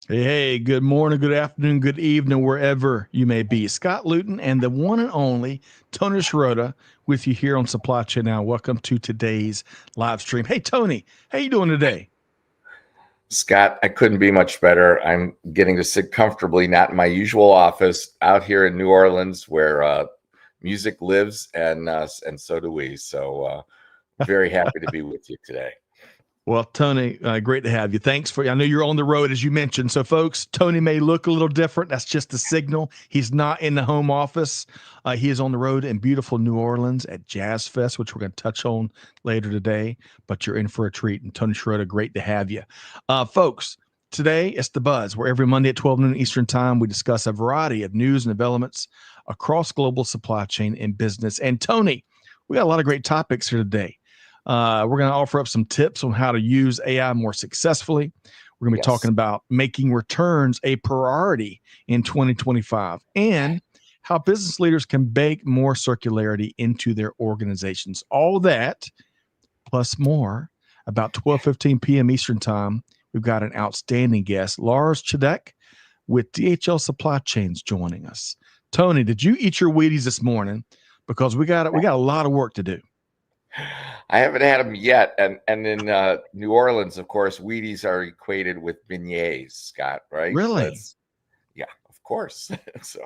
Hey, good morning, good afternoon, good evening, wherever you may be. Scott Luton and the one and only Tony Sciarrotta with you here on Supply Chain Now. Welcome to today's live stream. Hey, Tony, how you doing today? Scott, I couldn't be much better. I'm getting to sit comfortably, not in my usual office, out here in New Orleans, where music lives, and so do we. So, very happy to be with you today. Well, Tony, great to have you. Thanks for. I know you're on the road, as you mentioned. So, folks, Tony may look a little different. That's just the signal. He's not in the home office. He is on the road in beautiful New Orleans at Jazzfest, which we're going to touch on later today. But you're in for a treat. And Tony Sciarrotta, great to have you, folks. Today, it's The Buzz, where every Monday at 12 noon Eastern Time, we discuss a variety of news and developments across global supply chain and business. And Tony, we got a lot of great topics here today. We're going to offer up some tips on how to use AI more successfully. We're going to be talking Yes. about making returns a priority in 2025 and how business leaders can bake more circularity into their organizations. All that plus more about 12:15 p.m. Eastern Time. We've got an outstanding guest, Lars Dzedek with DHL Supply Chains joining us. Tony, did you eat your Wheaties this morning? Because we got a lot of work to do. I haven't had them yet, and in New Orleans, of course, Wheaties are equated with beignets, Scott. Right? Really? That's yeah, of course. So,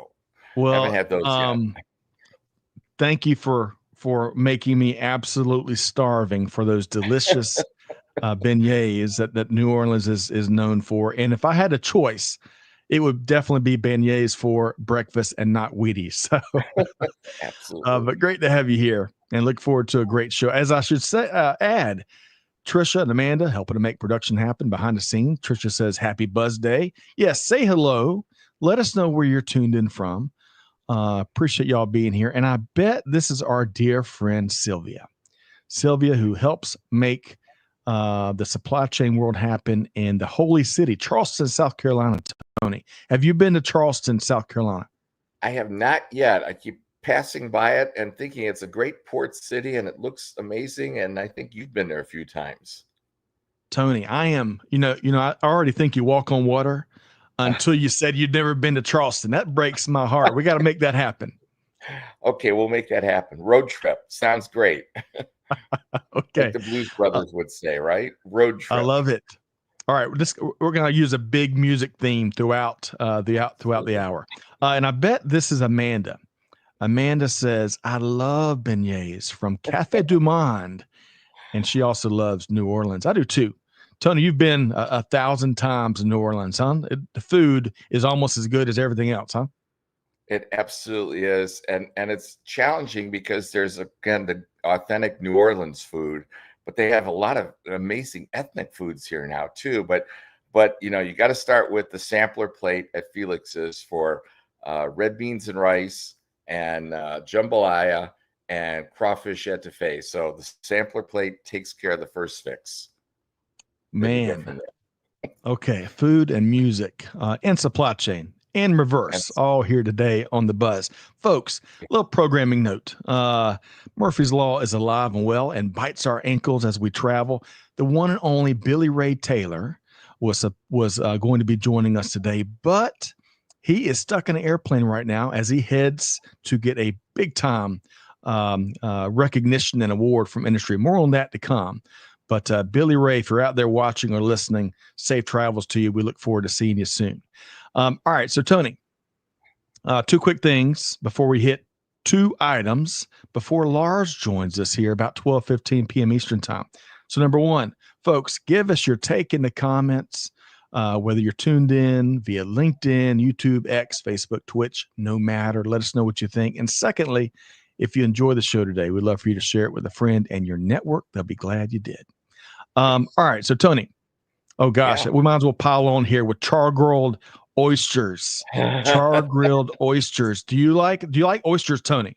haven't Well, had those yet. thank you for making me absolutely starving for those delicious beignets that New Orleans is known for. And if I had a choice, it would definitely be beignets for breakfast and not Wheaties. So, Absolutely. but great to have you here, and look forward to a great show. As I should say, add Trisha and Amanda helping to make production happen behind the scenes. Trisha says, "Happy Buzz Day." Yes, say hello. Let us know where you're tuned in from. Appreciate y'all being here. And I bet this is our dear friend Sylvia. Sylvia, who helps make the supply chain world happen in the holy city, Charleston, South Carolina. Tony, have you been to Charleston, South Carolina? I have not yet. I keep passing by it and thinking it's a great port city and it looks amazing. And I think you've been there a few times. Tony, I am, I already think you walk on water until you said you'd never been to Charleston. That breaks my heart. We got to make that happen. Okay, we'll make that happen. Road trip sounds great. Like Okay. the Blues Uh, Brothers would say, right? Road I trip. love it. All right, we're going to use a big music theme throughout the Absolutely. hour, and I bet this is Amanda. Amanda says, "I love beignets from Cafe du Monde," and she also loves New Orleans. I do too. Tony, you've been a thousand times in New Orleans, huh? The food is almost as good as everything else, huh? It absolutely is. And it's challenging because there's again the authentic New Orleans food, but they have a lot of amazing ethnic foods here now too. But you got to start with the sampler plate at Felix's for red beans and rice and jambalaya and crawfish etouffee. So the sampler plate takes care of the first fix. Then you go Man, from there. okay, food and music and supply chain and reverse That's all here today on the Buzz. Folks, little programming note. Murphy's Law is alive and well and bites our ankles as we travel. The one and only Billy Ray Taylor was going to be joining us today, but he is stuck in an airplane right now as he heads to get a big time recognition and award from industry. More on that to come. But Billy Ray, if you're out there watching or listening, safe travels to you. We look forward to seeing you soon. All right. So, Tony, two quick things before we hit two items before Lars joins us here about 12:15 p.m. Eastern Time. So, number one, folks, give us your take in the comments, whether you're tuned in via LinkedIn, YouTube, X, Facebook, Twitch, no matter. Let us know what you think. And secondly, if you enjoy the show today, we'd love for you to share it with a friend and your network. They'll be glad you did. All right. So, Tony, oh gosh, yeah. we might as well pile on here with char grilled oysters. Char grilled oysters. Do you like oysters, Tony?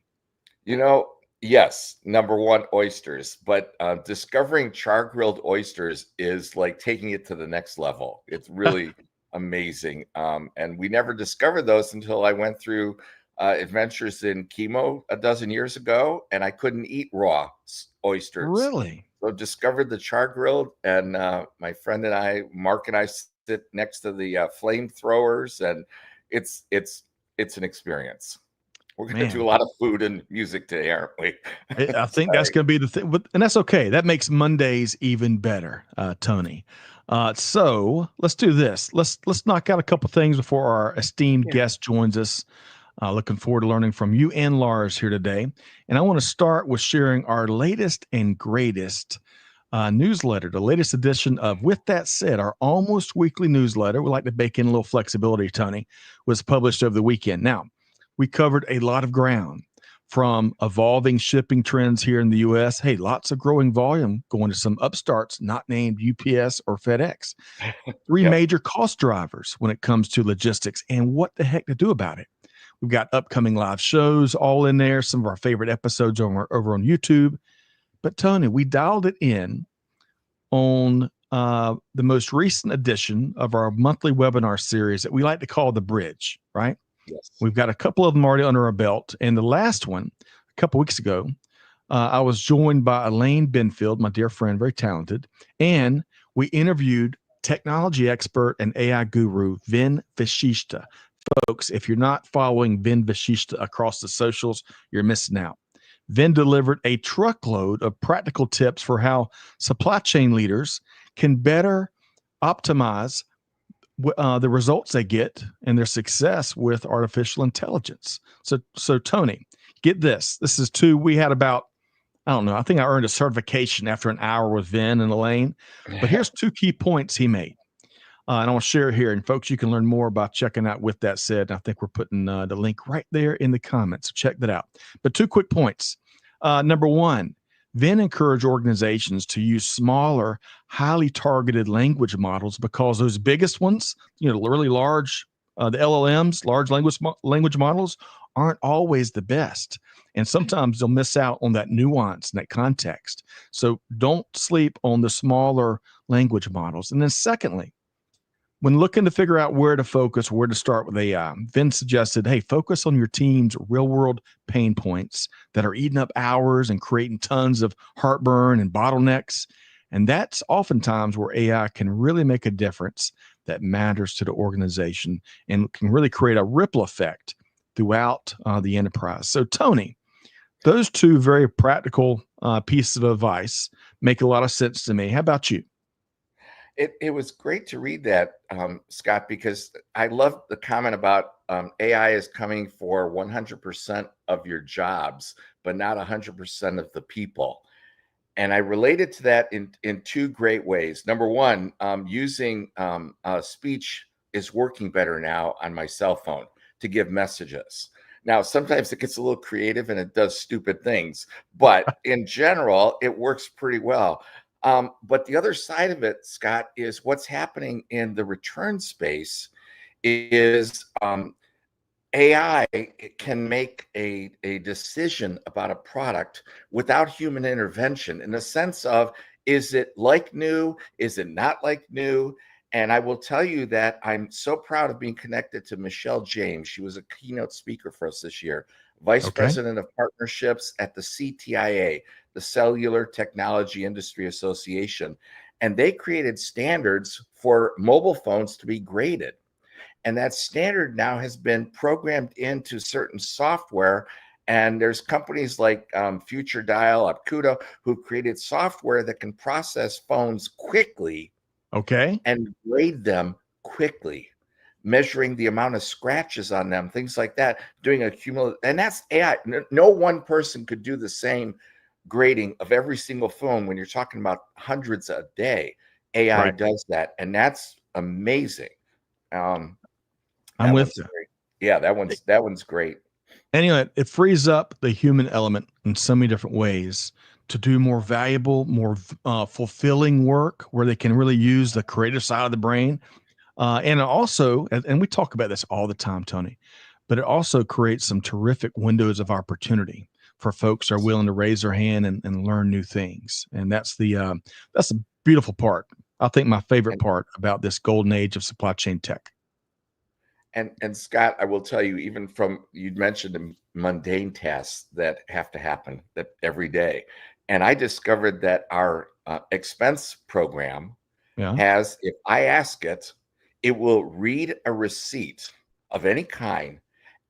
You know, yes, number one, oysters, but discovering char grilled oysters is like taking it to the next level. It's really amazing. And we never discovered those until I went through adventures in chemo a dozen years ago, and I couldn't eat raw oysters. Really? So discovered the char grilled, and my friend and I, Mark and I, sit next to the flamethrowers, and it's an experience. We're going to do a Man, lot of food and music today, aren't we? I think that's Sorry. going to be the thing, and that's okay. That makes Mondays even better, Tony. So let's do this. Let's knock out a couple things before our esteemed guest joins us. Looking forward to learning from you and Lars here today. And I want to start with sharing our latest and greatest newsletter, the latest edition of With That Said, our almost weekly newsletter. We like to bake in a little flexibility, Tony, was published over the weekend. Now, we covered a lot of ground from evolving shipping trends here in the U.S. Hey, lots of growing volume going to some upstarts not named UPS or FedEx. Three Yep. major cost drivers when it comes to logistics and what the heck to do about it. We've got upcoming live shows all in there, some of our favorite episodes over on YouTube. But Tony, we dialed it in on the most recent edition of our monthly webinar series that we like to call The Bridge, right? Yes. We've got a couple of them already under our belt. And the last one, a couple weeks ago, I was joined by Elaine Benfield, my dear friend, very talented. And we interviewed technology expert and AI guru, Vin Vashishta. Folks, if you're not following Vin Vashishta across the socials, you're missing out. Vin delivered a truckload of practical tips for how supply chain leaders can better optimize the results they get and their success with artificial intelligence. So Tony, get this. This is we had about, I don't know, I think I earned a certification after an hour with Vin and Elaine. But here's two key points he made. And I want to share it here. And folks, you can learn more about checking out With That Said. I think we're putting the link right there in the comments. So check that out. But two quick points. Number one, Vin encourage organizations to use smaller, highly targeted language models because those biggest ones, really large, the LLMs, large language models, aren't always the best. And sometimes they'll miss out on that nuance and that context. So don't sleep on the smaller language models. And then secondly, when looking to figure out where to focus, where to start with AI, Vin suggested, hey, focus on your team's real-world pain points that are eating up hours and creating tons of heartburn and bottlenecks. And that's oftentimes where AI can really make a difference that matters to the organization and can really create a ripple effect throughout the enterprise. So, Tony, those two very practical pieces of advice make a lot of sense to me. How about you? It was great to read that, Scott, because I love the comment about AI is coming for 100% of your jobs, but not 100% of the people. And I related to that in two great ways. Number one, using speech is working better now on my cell phone to give messages. Now, sometimes it gets a little creative and it does stupid things, but in general, it works pretty well. But the other side of it, Scott, is what's happening in the return space is AI can make a decision about a product without human intervention in the sense of, is it like new? Is it not like new? And I will tell you that I'm so proud of being connected to Michelle James. She was a keynote speaker for us this year, Vice President of Partnerships at the CTIA, the Cellular Technology Industry Association. And they created standards for mobile phones to be graded. And that standard now has been programmed into certain software. And there's companies like Future Dial, Apcuda, who've created software that can process phones quickly and grade them quickly, measuring the amount of scratches on them, things like that, doing a cumulative, and that's AI. No one person could do the same grading of every single phone when you're talking about hundreds a day. AI does that, and that's amazing. I'm with you. Great. Yeah, that one's great. Anyway, it frees up the human element in so many different ways to do more valuable, more fulfilling work where they can really use the creative side of the brain. And also, and we talk about this all the time, Tony, but it also creates some terrific windows of opportunity for folks who are willing to raise their hand and learn new things. And that's the beautiful part. I think my favorite part about this golden age of supply chain tech. And Scott, I will tell you, even from, you'd mentioned the mundane tasks that have to happen that every day. And I discovered that our expense program has, if I ask it, It will read a receipt of any kind,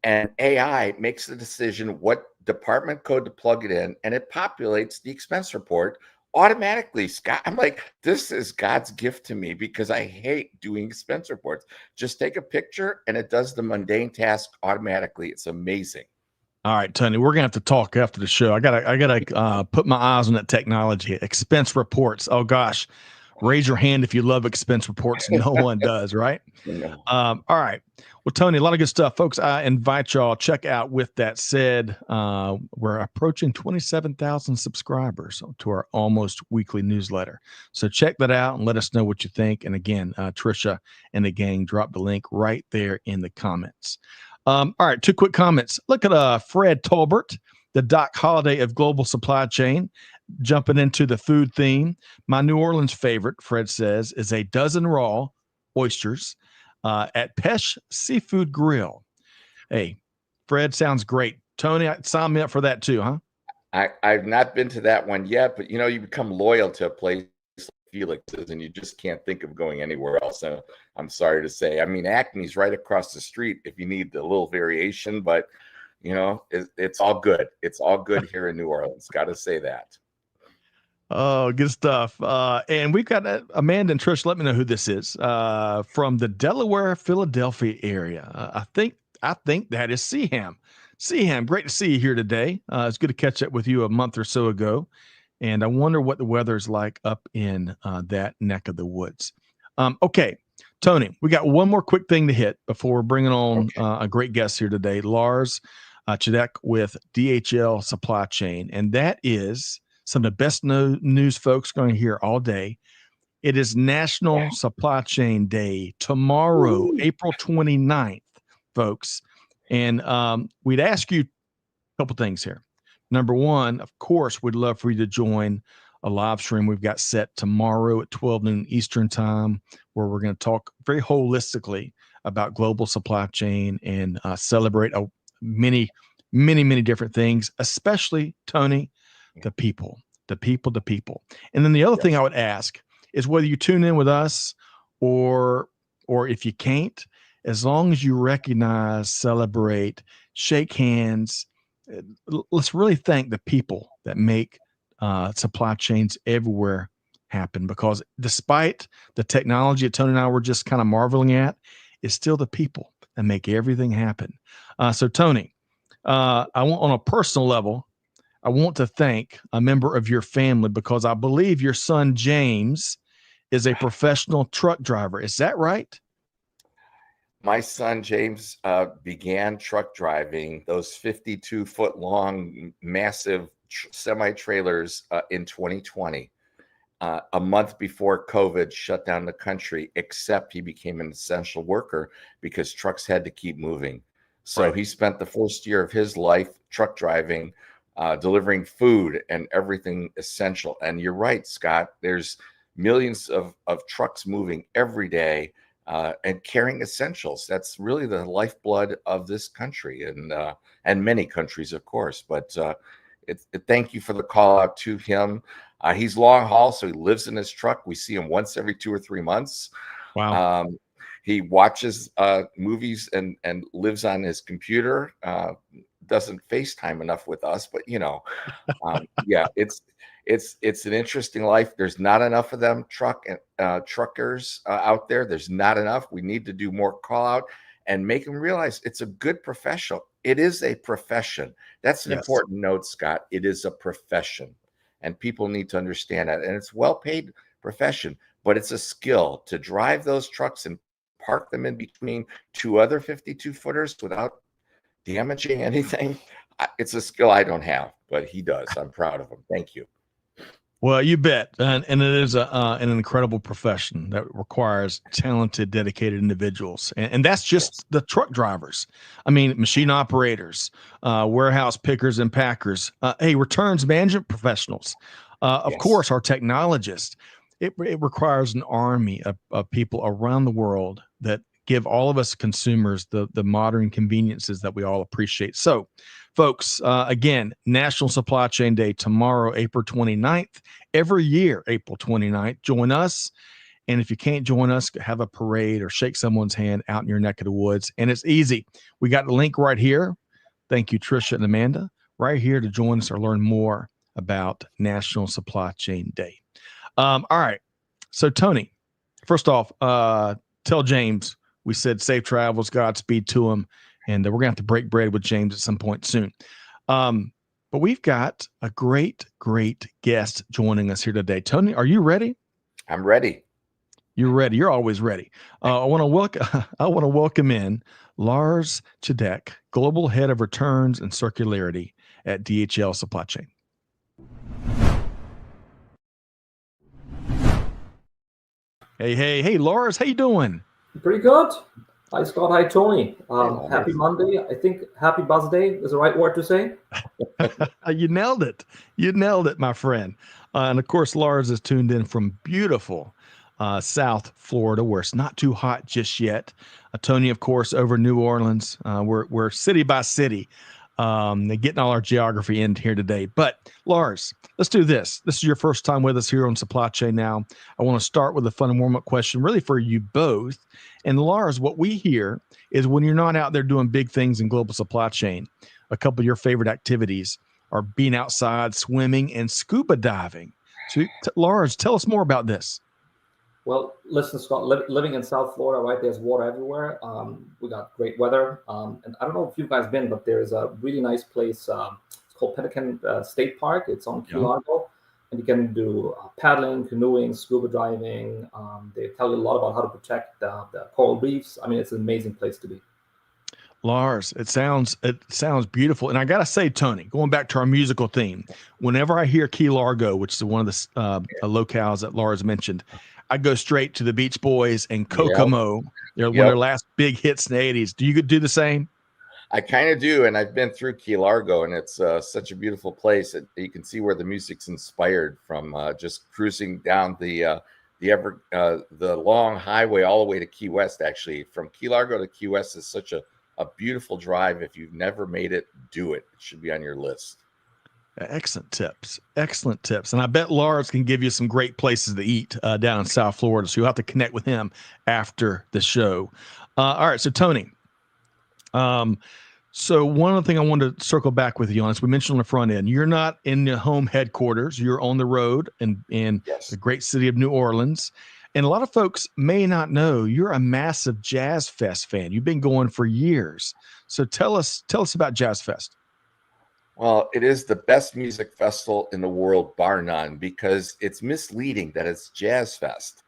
and AI makes the decision what department code to plug it in, and it populates the expense report automatically. Scott, I'm like, this is God's gift to me because I hate doing expense reports. Just take a picture and it does the mundane task automatically. It's amazing. All right, Tony, we're gonna have to talk after the show. I gotta put my eyes on that technology. Expense reports. Oh gosh, raise your hand if you love expense reports. No one does, right? No. All right. Well, Tony, a lot of good stuff, folks. I invite y'all check out. With that said, we're approaching 27,000 subscribers to our almost weekly newsletter. So check that out and let us know what you think. And again, Trisha and the gang, drop the link right there in the comments. All right, 2 quick comments. Look at Fred Tolbert, the Doc Holliday of Global Supply Chain, jumping into the food theme. My New Orleans favorite, Fred says, is a dozen raw oysters at Pesh Seafood Grill. Hey, Fred, sounds great. Tony, sign me up for that too, huh? I've not been to that one yet, but you become loyal to a place like Felix's and you just can't think of going anywhere else. So I'm sorry to say. I mean, Acme's right across the street if you need a little variation, but it's all good. It's all good here in New Orleans. Got to say that. Oh, good stuff. And we've got Amanda and Trish. Let me know who this is from the Delaware, Philadelphia area. I think that is Seaham. Seaham, great to see you here today. It's good to catch up with you a month or so ago. And I wonder what the weather's like up in that neck of the woods. Okay, Tony, we got one more quick thing to hit before we're bringing on a great guest here today, Lars Dzedek with DHL Supply Chain. And that is some of the best news folks going to hear all day. It is National Supply Chain Day tomorrow, April 29th, folks. And we'd ask you a couple things here. Number one, of course, we'd love for you to join a live stream we've got set tomorrow at 12 noon Eastern time, where we're going to talk very holistically about global supply chain and celebrate many, many, many different things, especially, Tony, the people. And then the other thing I would ask is whether you tune in with us or if you can't, as long as you recognize, celebrate, shake hands, let's really thank the people that make supply chains everywhere happen, because despite the technology that Tony and I were just kind of marveling at, it's still the people that make everything happen. So Tony, I want, on a personal level, I want to thank a member of your family, because I believe your son James is a professional truck driver. Is that right? My son James began truck driving those 52-foot long, massive semi-trailers in 2020, a month before COVID shut down the country, except he became an essential worker because trucks had to keep moving. So He spent the first year of his life truck driving, delivering food and everything essential. And you're right, Scott, there's millions of trucks moving every day and carrying essentials. That's really the lifeblood of this country and many countries, of course. But thank you for the call out to him. He's long haul, so he lives in his truck. We see him once every 2 or 3 months. Wow. He watches movies and lives on his computer. Doesn't FaceTime enough with us, but yeah, it's an interesting life. There's not enough of them truckers out there. There's not enough. We need to do more call out and make them realize it's a good profession. It is a profession. That's an important note, Scott. It is a profession, and people need to understand that. And it's well-paid profession, but it's a skill to drive those trucks and park them in between 2 other 52-footers without damaging anything. It's a skill I don't have, but he does. I'm proud of him. Thank you. Well, you bet. And it is an incredible profession that requires talented, dedicated individuals. And that's just the truck drivers. I mean, machine operators, warehouse pickers and packers, returns management professionals, of course, our technologists. It requires an army of people around the world that give all of us consumers the modern conveniences that we all appreciate. So, folks, again, National Supply Chain Day tomorrow, April 29th. Every year, April 29th. Join us And if you can't join us, have a parade or shake someone's hand out in your neck of the woods. And it's easy. We got the link right here. Thank you, Trisha and Amanda, right here to join us or learn more about National Supply Chain Day. All right. So, Tony, first off, tell James we said safe travels, Godspeed to him. And we're going to have to break bread with James at some point soon. But we've got a great, great guest joining us here today. Tony, are you ready? I'm ready. You're ready. You're always ready. I want to welcome in Lars Dzedek, Global Head of Returns and Circularity at DHL Supply Chain. Hey, Lars, how you doing? Pretty good. Hi, Scott. Hi, Tony. Hey, happy Monday. I think happy birthday is the right word to say. You nailed it. You nailed it, my friend. And of course, Lars is tuned in from beautiful South Florida, where it's not too hot just yet. Tony, of course, over New Orleans. We're city by city, getting all our geography in here today. But Lars, let's do this. This is your first time with us here on Supply Chain Now. I want to start with a fun warm-up question, really for you both. And Lars, what we hear is when you're not out there doing big things in global supply chain, a couple of your favorite activities are being outside, swimming, and scuba diving. So, Lars, tell us more about this. Well, listen, Scott, living in South Florida, right, there's water everywhere. We got great weather. And I don't know if you guys been, but there's a really nice place. It's called Pelican State Park. It's on Key Largo. And you can do paddling, canoeing, scuba diving. They tell you a lot about how to protect the coral reefs. I mean, it's an amazing place to be. Lars, it sounds beautiful. And I got to say, Tony, going back to our musical theme, whenever I hear Key Largo, which is one of the locales that Lars mentioned, I go straight to the Beach Boys and Kokomo. Yep. They're one of their last big hits in the 80s. Do you do the same? I kind of do, and I've been through Key Largo, and it's such a beautiful place. You can see where the music's inspired from, just cruising down the long highway all the way to Key West. Actually, from Key Largo to Key West is such a beautiful drive. If you've never made it, do it. It should be on your list. Excellent tips. And I bet Lars can give you some great places to eat down in South Florida. So you'll have to connect with him after the show. All right. So Tony, so one of the things I wanted to circle back with you on is we mentioned on the front end, you're not in the home headquarters. You're on the road in the great city of New Orleans. And a lot of folks may not know you're a massive Jazzfest fan. You've been going for years. So tell us about Jazzfest. Well, it is the best music festival in the world, bar none, because it's misleading that it's Jazz Fest.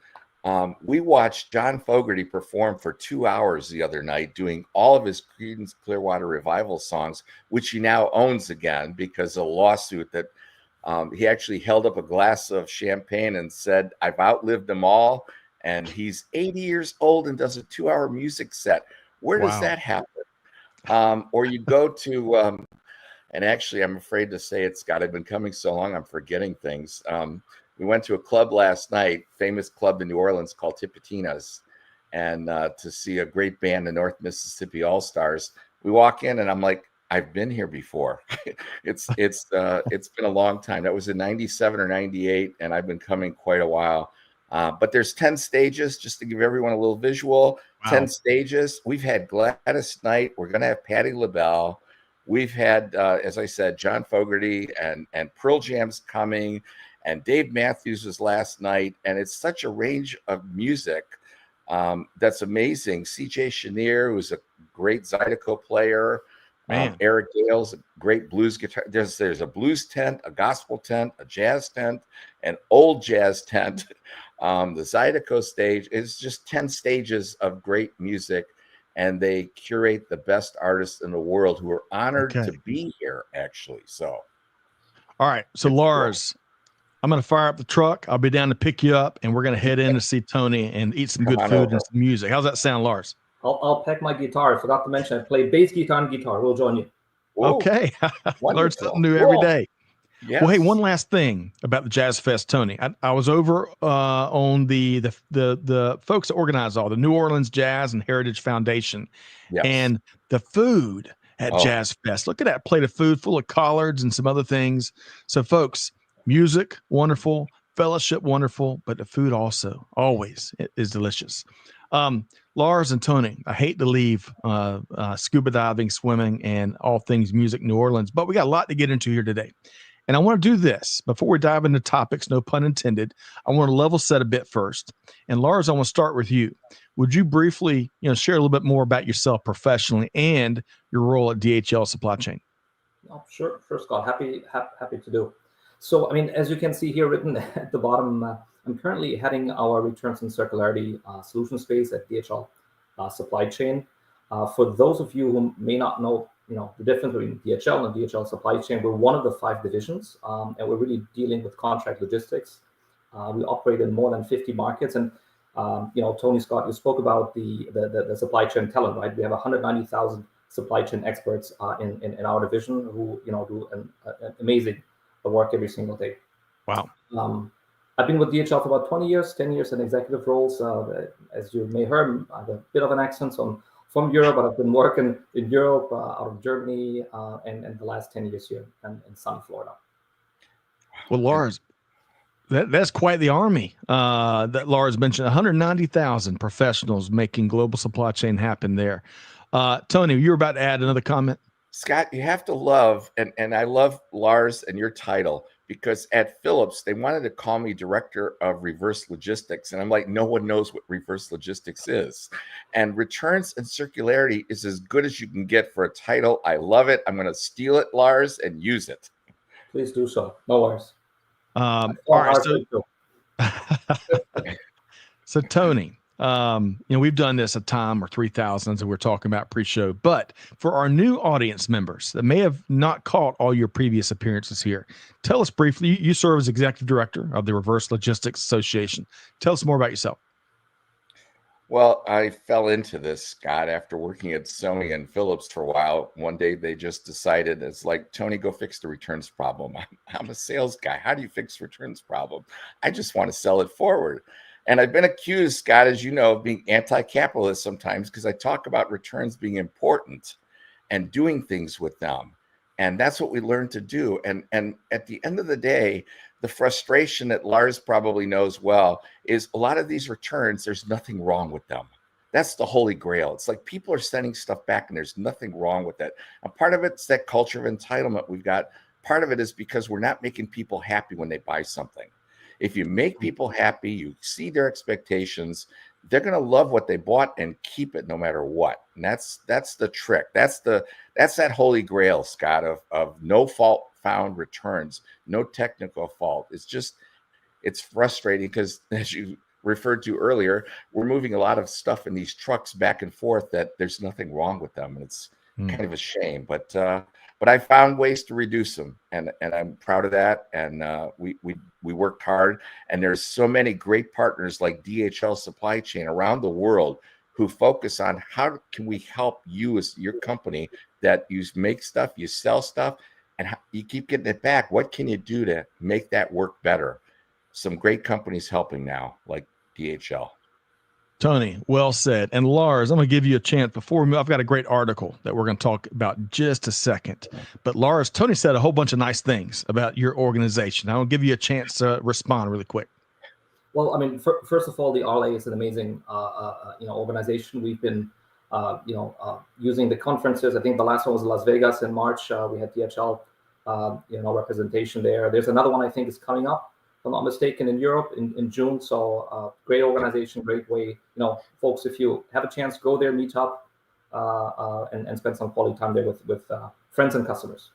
We watched John Fogerty perform for 2 hours the other night, doing all of his Creedence Clearwater Revival songs, which he now owns again because of a lawsuit that he actually held up a glass of champagne and said, "I've outlived them all." And he's 80 years old and does a 2-hour music set. Where does that happen? Or you go to... and actually, I'm afraid to say it, Scott. I've been coming so long, I'm forgetting things. We went to a club last night, famous club in New Orleans called Tipitina's, and to see a great band, the North Mississippi All-Stars. We walk in, and I'm like, I've been here before. It's been a long time. That was in 97 or 98, and I've been coming quite a while. But there's 10 stages, just to give everyone a little visual. Wow. 10 stages. We've had Gladys Knight. We're going to have Patti LaBelle. We've had, as I said, John Fogerty and Pearl Jam's coming, and Dave Matthews was last night. And it's such a range of music that's amazing. C.J. Chenier, who's a great Zydeco player. Eric Gale's a great blues guitar. There's a blues tent, a gospel tent, a jazz tent, an old jazz tent. The Zydeco stage is just 10 stages of great music. And they curate the best artists in the world who are honored to be here, actually. So, all right. So, Lars, cool. I'm going to fire up the truck. I'll be down to pick you up, and we're going to head in to see Tony and eat some good food and some music. How's that sound, Lars? I'll pack my guitar. I forgot to mention I play bass guitar and guitar. We'll join you. Whoa. Okay. Learn something new every day. Yes. Well, hey, one last thing about the Jazz Fest, Tony. I was over on the folks that organize all the New Orleans Jazz and Heritage Foundation, and the food at Jazz Fest. Look at that plate of food full of collards and some other things. So, folks, music, wonderful. fellowship wonderful, but the food also always is delicious. Lars and Tony, I hate to leave scuba diving, swimming, and all things music New Orleans, but we got a lot to get into here today. And I want to do this before we dive into topics, no pun intended. I want to level set a bit first. And Lars, I want to start with you. Would you briefly, share a little bit more about yourself professionally and your role at DHL Supply Chain? Oh, sure, Scott. Happy to do. So, as you can see here written at the bottom, I'm currently heading our returns and circularity solution space at DHL Supply Chain. For those of you who may not know, the difference between DHL and DHL Supply Chain, we're one of the 5 divisions, and we're really dealing with contract logistics. We operate in more than 50 markets, and Tony, Scott, you spoke about the supply chain talent, right? We have 190,000 supply chain experts in our division who do an amazing work every single day. Wow. I've been with DHL for about 20 years, 10 years in executive roles. As you may heard, I have a bit of an accent from Europe, but I've been working in Europe, out of Germany, and the last 10 years here in sunny Florida. Well, Lars, that's quite the army that Lars mentioned. 190,000 professionals making global supply chain happen there. Tony, you were about to add another comment. Scott, you have to love, and I love Lars and your title, because at Philips, they wanted to call me director of reverse logistics. And I'm like, no one knows what reverse logistics is. And returns and circularity is as good as you can get for a title. I love it. I'm going to steal it, Lars, and use it. Please do so. No worries. All right. So Tony, we've done this a time or 3,000 that we're talking about pre-show, but for our new audience members that may have not caught all your previous appearances here, tell us briefly, you serve as executive director of the Reverse Logistics Association. Tell us more about yourself. Well, I fell into this, Scott, after working at Sony and Philips for a while. One day they just decided, it's like, Tony, go fix the returns problem. I'm a sales guy. How do you fix returns problem? I just want to sell it forward. And I've been accused, Scott, as you know, of being anti-capitalist sometimes because I talk about returns being important and doing things with them. And that's what we learned to do. And at the end of the day, the frustration that Lars probably knows well is a lot of these returns, there's nothing wrong with them. That's the holy grail. It's like people are sending stuff back and there's nothing wrong with that. And part of it's that culture of entitlement we've got. Part of it is because we're not making people happy when they buy something. If you make people happy, you exceed their expectations, they're going to love what they bought and keep it no matter what. And that's the trick. That's that holy grail, Scott, of no fault found returns, no technical fault. It's frustrating because, as you referred to earlier, we're moving a lot of stuff in these trucks back and forth that there's nothing wrong with them. And it's kind of a shame, but I found ways to reduce them, and I'm proud of that. And we worked hard, and there's so many great partners like DHL Supply Chain around the world who focus on how can we help you as your company that you make stuff, you sell stuff, and you keep getting it back. What can you do to make that work better? Some great companies helping now, like DHL. Tony, well said. And Lars, I'm going to give you a chance before we move. I've got a great article that we're going to talk about just a second. But Lars, Tony said a whole bunch of nice things about your organization. I'll give you a chance to respond really quick. Well, first of all, the RLA is an amazing, organization. We've been, using the conferences. I think the last one was Las Vegas in March. We had DHL, representation there. There's another one I think is coming up, if I'm not mistaken, in Europe in June. So great organization, great way. Folks, if you have a chance, go there, meet up, and spend some quality time there with friends and customers.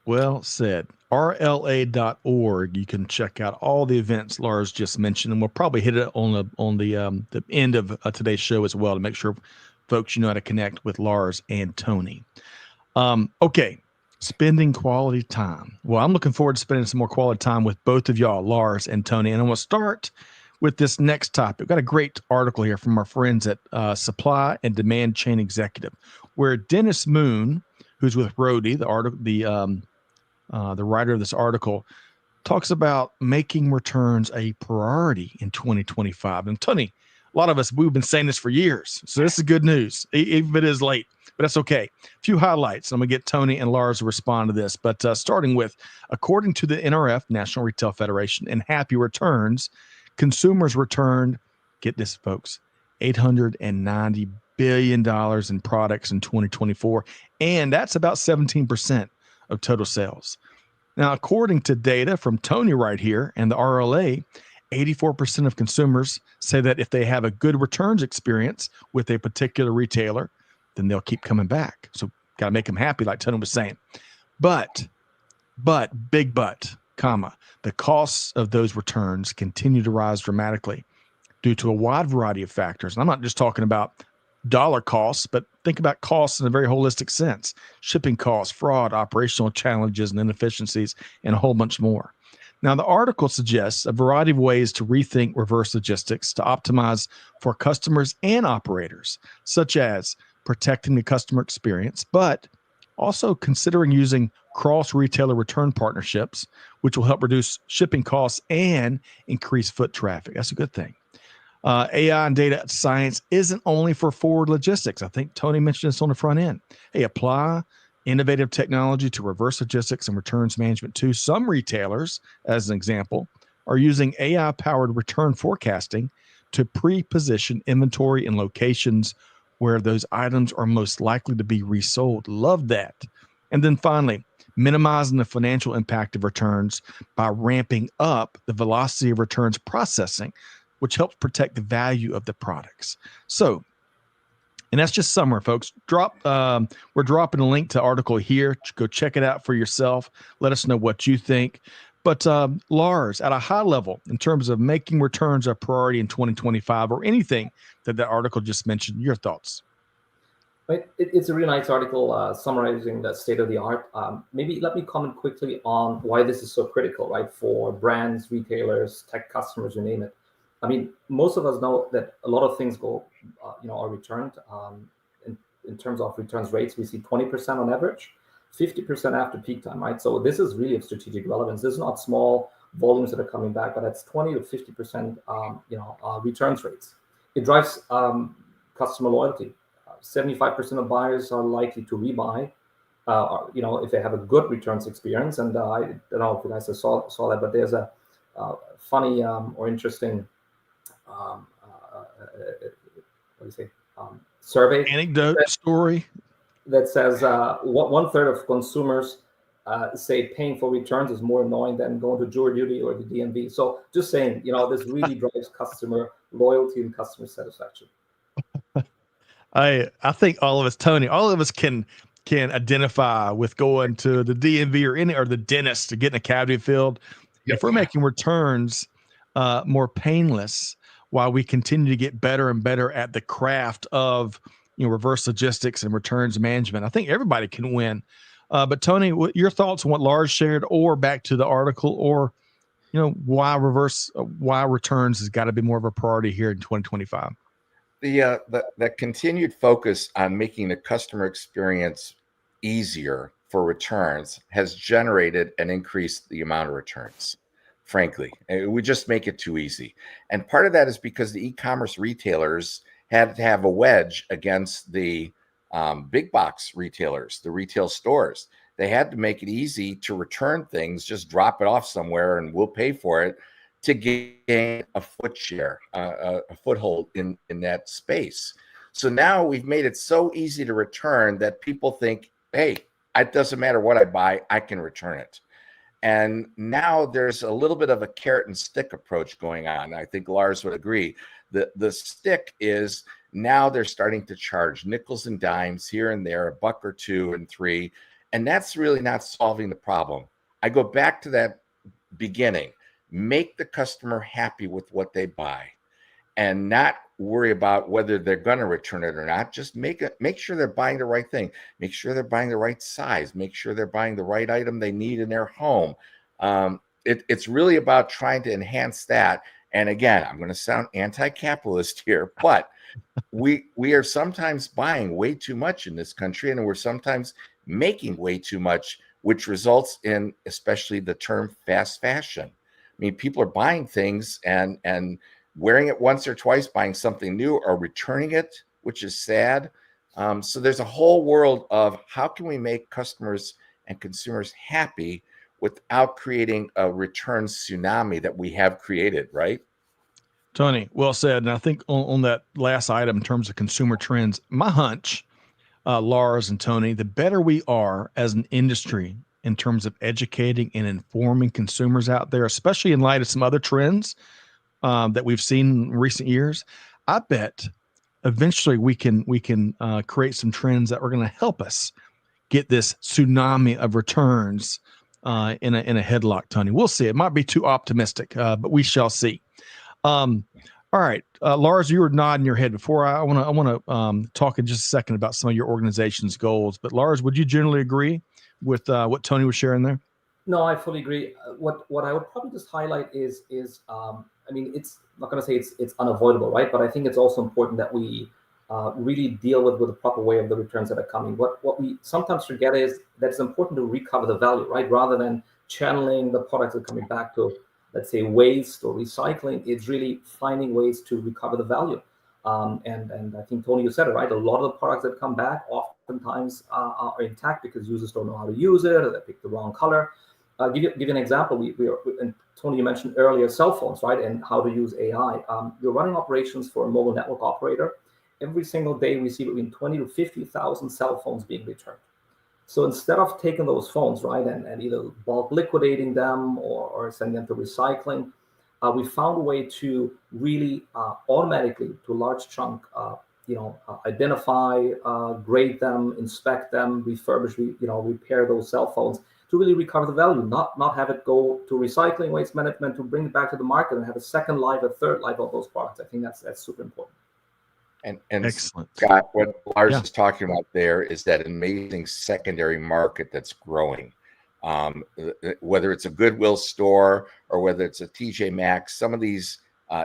Well said. RLA.org. You can check out all the events Lars just mentioned, and we'll probably hit it on the end of today's show as well to make sure folks know how to connect with Lars and Tony. Okay. Spending quality time. Well, I'm looking forward to spending some more quality time with both of y'all, Lars and Tony. And I'm going to start with this next topic. We've got a great article here from our friends at Supply and Demand Chain Executive, where Dennis Moon, who's with Rody, the writer of this article, talks about making returns a priority in 2025. And Tony, A lot of us, we've been saying this for years. So this is good news, even if it is late, but that's okay. A few highlights. I'm going to get Tony and Lars to respond to this, but starting with, according to the NRF, National Retail Federation, and Happy Returns, consumers returned, get this, folks, $890 billion in products in 2024, and that's about 17% of total sales. Now, according to data from Tony right here and the RLA, 84% of consumers say that if they have a good returns experience with a particular retailer, then they'll keep coming back. So got to make them happy, like Tony was saying. But, big but, comma, the costs of those returns continue to rise dramatically due to a wide variety of factors. And I'm not just talking about dollar costs, but think about costs in a very holistic sense: shipping costs, fraud, operational challenges and inefficiencies, and a whole bunch more. Now, the article suggests a variety of ways to rethink reverse logistics to optimize for customers and operators, such as protecting the customer experience, but also considering using cross-retailer return partnerships, which will help reduce shipping costs and increase foot traffic. That's a good thing. AI and data science isn't only for forward logistics. I think Tony mentioned this on the front end. Hey, apply innovative technology to reverse logistics and returns management too. Some retailers, as an example, are using AI-powered return forecasting to pre-position inventory in locations where those items are most likely to be resold. Love that. And then finally, minimizing the financial impact of returns by ramping up the velocity of returns processing, which helps protect the value of the products. So, and that's just summary, folks. We're dropping a link to article here. Go check it out for yourself. Let us know what you think. But Lars, at a high level, in terms of making returns a priority in 2025 or anything that article just mentioned, your thoughts? It's a really nice article summarizing the state of the art. Maybe let me comment quickly on why this is so critical, right, for brands, retailers, tech customers, you name it. I mean, most of us know that a lot of things are returned. In terms of returns rates, we see 20% on average, 50% after peak time, right? So this is really of strategic relevance. This is not small volumes that are coming back, but that's 20 to 50%, returns rates. It drives customer loyalty. 75% of buyers are likely to rebuy, if they have a good returns experience. And I don't know if you guys saw that, but there's a funny or interesting survey, anecdote, story that says 1/3 of consumers say paying for returns is more annoying than going to jury duty or the DMV. So just saying, this really drives customer loyalty and customer satisfaction. I think all of us, Tony, all of us can identify with going to the DMV or the dentist to get a cavity filled. Yep. If we're making returns more painless, while we continue to get better and better at the craft of reverse logistics and returns management, I think everybody can win. But Tony, your thoughts on what Lars shared, or back to the article, or why returns has got to be more of a priority here in 2025? The continued focus on making the customer experience easier for returns has generated and increased the amount of returns. Frankly, we just make it too easy. And part of that is because the e-commerce retailers had to have a wedge against the big box retailers, the retail stores. They had to make it easy to return things, just drop it off somewhere and we'll pay for it, to gain a foot share, a foothold in that space. So now we've made it so easy to return that people think, hey, it doesn't matter what I buy, I can return it. And now there's a little bit of a carrot and stick approach going on. I think Lars would agree. The stick is now they're starting to charge nickels and dimes here and there, $1 or $2 and $3. And that's really not solving the problem. I go back to that beginning. Make the customer happy with what they buy and not worry about whether they're going to return it or not. Just make sure they're buying the right thing. Make sure they're buying the right size. Make sure they're buying the right item they need in their home. It's really about trying to enhance that. And again, I'm going to sound anti-capitalist here, but we are sometimes buying way too much in this country, and we're sometimes making way too much, which results in especially the term fast fashion. I mean, people are buying things and wearing it once or twice, buying something new, or returning it, which is sad. So there's a whole world of how can we make customers and consumers happy without creating a return tsunami that we have created, right? Tony, well said. And I think on that last item in terms of consumer trends, my hunch, Lars and Tony, the better we are as an industry in terms of educating and informing consumers out there, especially in light of some other trends that we've seen in recent years, I bet eventually we can create some trends that are going to help us get this tsunami of returns in a headlock. Tony, we'll see. It might be too optimistic, but we shall see. All right, Lars, you were nodding your head before. I want to talk in just a second about some of your organization's goals. But Lars, would you generally agree with what Tony was sharing there? No, I fully agree. What I would probably just highlight is I mean, it's not going to say it's unavoidable, right? But I think it's also important that we really deal with the proper way of the returns that are coming. What we sometimes forget is that it's important to recover the value, right? Rather than channeling the products that are coming back to, let's say, waste or recycling, it's really finding ways to recover the value. And I think, Tony, you said it, right? A lot of the products that come back oftentimes are intact because users don't know how to use it, or they pick the wrong color. Give you an example. And Tony, you mentioned earlier cell phones, right? And how to use AI. We're running operations for a mobile network operator. Every single day, we see between 20 to 50,000 cell phones being returned. So instead of taking those phones, right, and either bulk liquidating them or sending them to recycling, we found a way to really automatically, to a large chunk, identify, grade them, inspect them, refurbish, repair those cell phones to really recover the value, not have it go to recycling, waste management, to bring it back to the market and have a second life, a third life of those products. I think that's super important. And Excellent. Scott, what Lars is talking about there is that amazing secondary market that's growing. Whether it's a Goodwill store or whether it's a TJ Maxx, some of these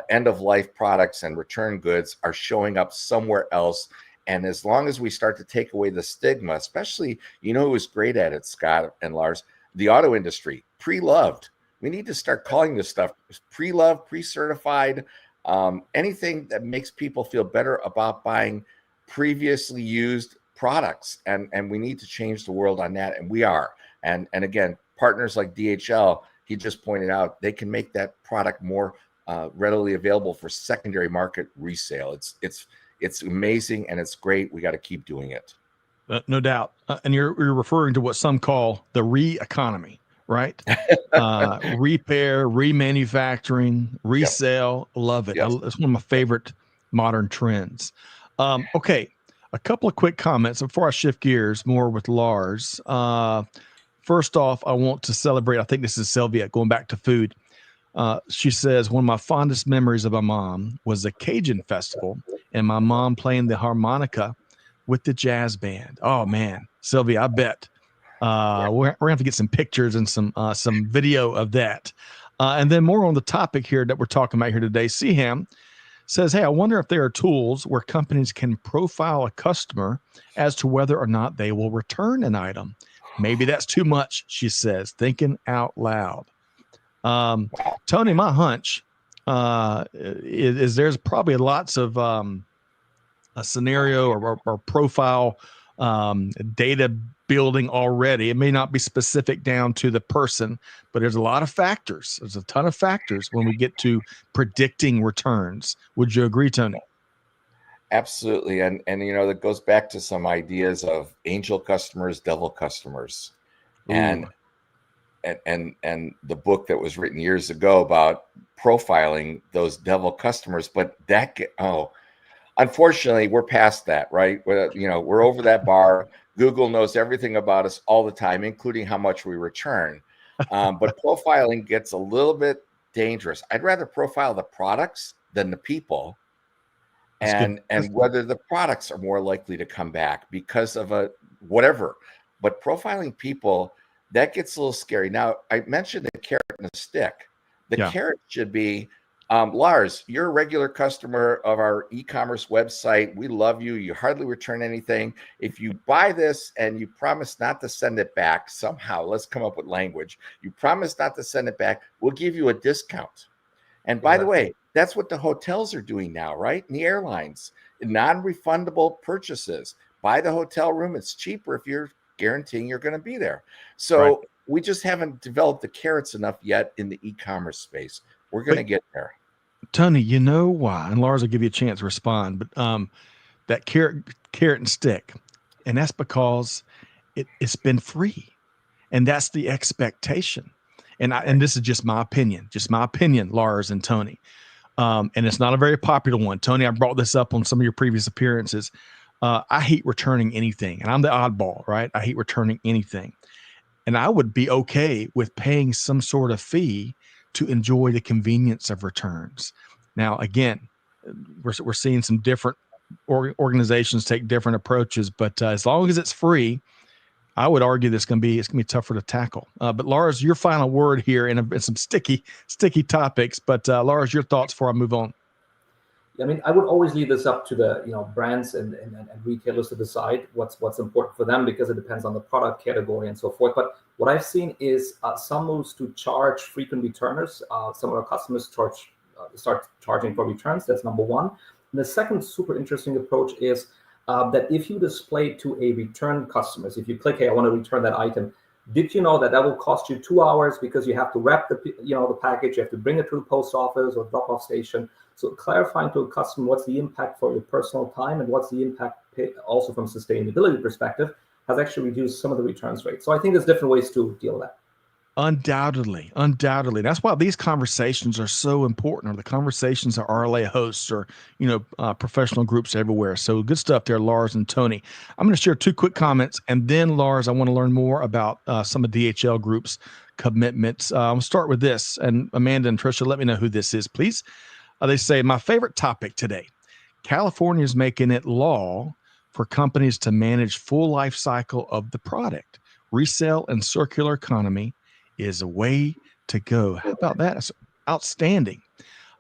end-of-life products and return goods are showing up somewhere else. And as long as we start to take away the stigma, especially, who was great at it, Scott and Lars, the auto industry, pre-loved. We need to start calling this stuff pre-loved, pre-certified, anything that makes people feel better about buying previously used products. And we need to change the world on that. And we are. And again, partners like DHL, he just pointed out, they can make that product more readily available for secondary market resale. It's amazing and it's great. We got to keep doing it. No doubt. And you're referring to what some call the re-economy, right? Repair, remanufacturing, resale. Yep. Love it. Yep. It's one of my favorite modern trends. Okay. A couple of quick comments before I shift gears more with Lars. First off, I want to celebrate. I think this is Sylvia going back to food. She says, one of my fondest memories of my mom was the Cajun festival and my mom playing the harmonica with the jazz band. Oh man, Sylvia, I bet we're gonna have to get some pictures and some video of that. And then more on the topic here that we're talking about here today. Siham says, hey, I wonder if there are tools where companies can profile a customer as to whether or not they will return an item. Maybe that's too much, she says, thinking out loud. Tony, my hunch is there's probably lots of a scenario or profile data building already. It may not be specific down to the person, but there's a lot of factors. There's a ton of factors when we get to predicting returns. Would you agree, Tony? Absolutely. And that goes back to some ideas of angel customers, devil customers. Ooh. And the book that was written years ago about profiling those devil customers. But unfortunately, we're past that, right? We're over that bar. Google knows everything about us all the time, including how much we return. But profiling gets a little bit dangerous. I'd rather profile the products than the people, and whether the products are more likely to come back because of whatever. But profiling people, that gets a little scary. Now, I mentioned the carrot and the stick. The carrot should be, Lars, you're a regular customer of our e-commerce website. We love you. You hardly return anything. If you buy this and you promise not to send it back somehow, let's come up with language. You promise not to send it back, we'll give you a discount. And by the way, that's what the hotels are doing now, right? And the airlines, non-refundable purchases. Buy the hotel room. It's cheaper if you're guaranteeing you're going to be there. So we just haven't developed the carrots enough yet in the e-commerce space. We're going to get there. Tony, you know why? And Lars will give you a chance to respond, but that carrot and stick, and that's because it's been free, and that's the expectation. And this is just my opinion, Lars and Tony. And it's not a very popular one. Tony, I brought this up on some of your previous appearances. I hate returning anything, and I'm the oddball, right? I hate returning anything. And I would be okay with paying some sort of fee to enjoy the convenience of returns. Now, again, we're seeing some different organizations take different approaches, but as long as it's free, I would argue it's going to be tougher to tackle. But Lars, your final word here, and some sticky topics. But Lars, your thoughts before I move on. I mean, I would always leave this up to the brands and retailers to decide what's important for them, because it depends on the product category and so forth. But what I've seen is some moves to charge frequent returners. Some of our customers start charging for returns. That's number one. And the second super interesting approach is that if you display to a return customers, if you click, hey, I want to return that item, did you know that will cost you 2 hours because you have to wrap the package, you have to bring it to the post office or drop-off station. So clarifying to a customer what's the impact for your personal time and what's the impact also from sustainability perspective has actually reduced some of the returns rate. So I think there's different ways to deal with that. Undoubtedly. That's why these conversations are so important, or the conversations our RLA hosts, or professional groups everywhere. So good stuff there, Lars and Tony. I'm going to share 2 quick comments, and then Lars, I want to learn more about some of DHL Group's commitments. I'll start with this, and Amanda and Tricia, let me know who this is, please. They say, my favorite topic today: California is making it law for companies to manage full life cycle of the product. Resale and circular economy is a way to go. How about that? That's outstanding.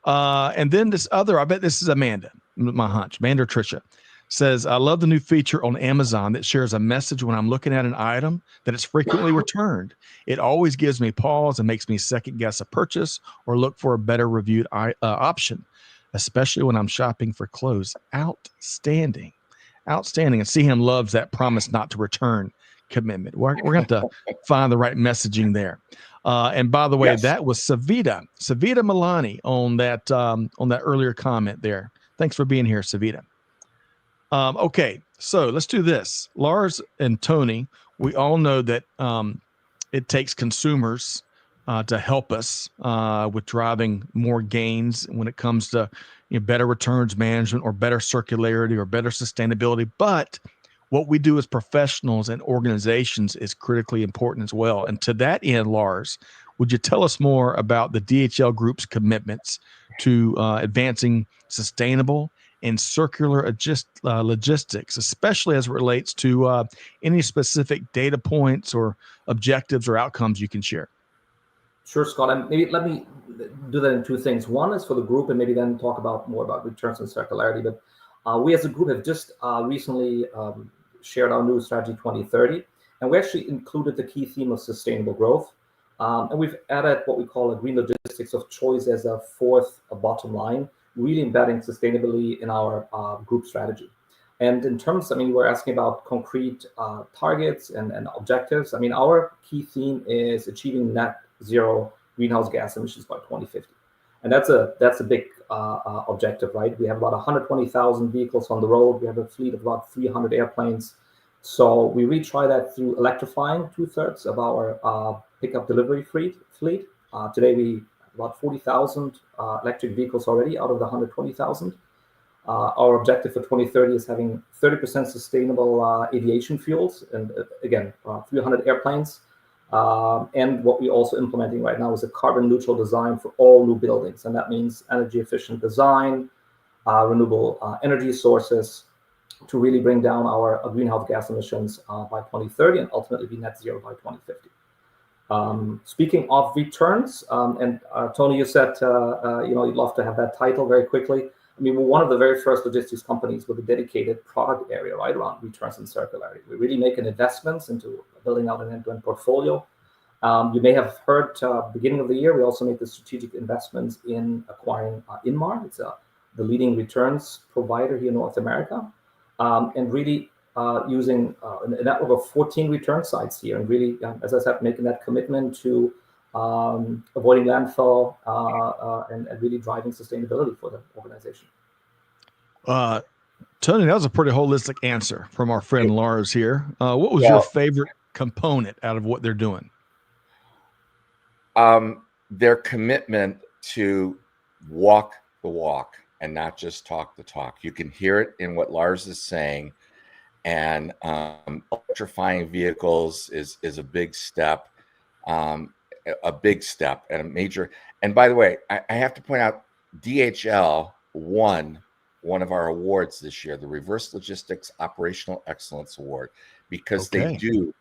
And then this other, I bet this is Amanda, my hunch, Amanda or Tricia, says, I love the new feature on Amazon that shares a message when I'm looking at an item that it's frequently returned. It always gives me pause and makes me second guess a purchase or look for a better reviewed option, especially when I'm shopping for clothes. Outstanding. And CM loves that promise not to return commitment. We're going to have to find the right messaging there. And by the way, that was Savita Milani on that earlier comment there. Thanks for being here, Savita. Okay, so let's do this. Lars and Tony, we all know that it takes consumers to help us with driving more gains when it comes to better returns management or better circularity or better sustainability. But what we do as professionals and organizations is critically important as well. And to that end, Lars, would you tell us more about the DHL Group's commitments to advancing sustainable and circular logistics, especially as it relates to any specific data points or objectives or outcomes you can share? Sure, Scott. And maybe let me do that in 2 things. One is for the group, and maybe then talk more about returns and circularity. But we as a group have just recently shared our new strategy 2030, and we actually included the key theme of sustainable growth. And we've added what we call a green logistics of choice as a 4th bottom line, really embedding sustainability in our group strategy. And in terms, you were asking about concrete targets and objectives. Our key theme is achieving net zero greenhouse gas emissions by 2050. And that's a big objective, right? We have about 120,000 vehicles on the road. We have a fleet of about 300 airplanes. So we really try that through electrifying 2/3 of our pickup delivery fleet. Today we have about 40,000 electric vehicles already out of the 120,000. Our objective for 2030 is having 30% sustainable aviation fuels, and again, 300 airplanes. And what we're also implementing right now is a carbon neutral design for all new buildings. And that means energy efficient design, renewable energy sources to really bring down our greenhouse gas emissions by 2030 and ultimately be net zero by 2050. Speaking of returns, and Tony, you said, you'd love to have that title very quickly. We're one of the very first logistics companies with a dedicated product area right around returns and circularity. We're really making investments into building out an end-to-end portfolio. You may have heard beginning of the year, we also made the strategic investments in acquiring Inmar. It's the leading returns provider here in North America, and really using a network of 14 return sites here, and really, as I said, making that commitment to avoiding landfill and really driving sustainability for the organization. Tony, that was a pretty holistic answer from our friend Lars here. What was your favorite component out of what they're doing? Their commitment to walk the walk and not just talk the talk. You can hear it in what Lars is saying. And electrifying vehicles is a big step, and a major. And by the way, I have to point out, DHL won one of our awards this year, the Reverse Logistics Operational Excellence Award, because they do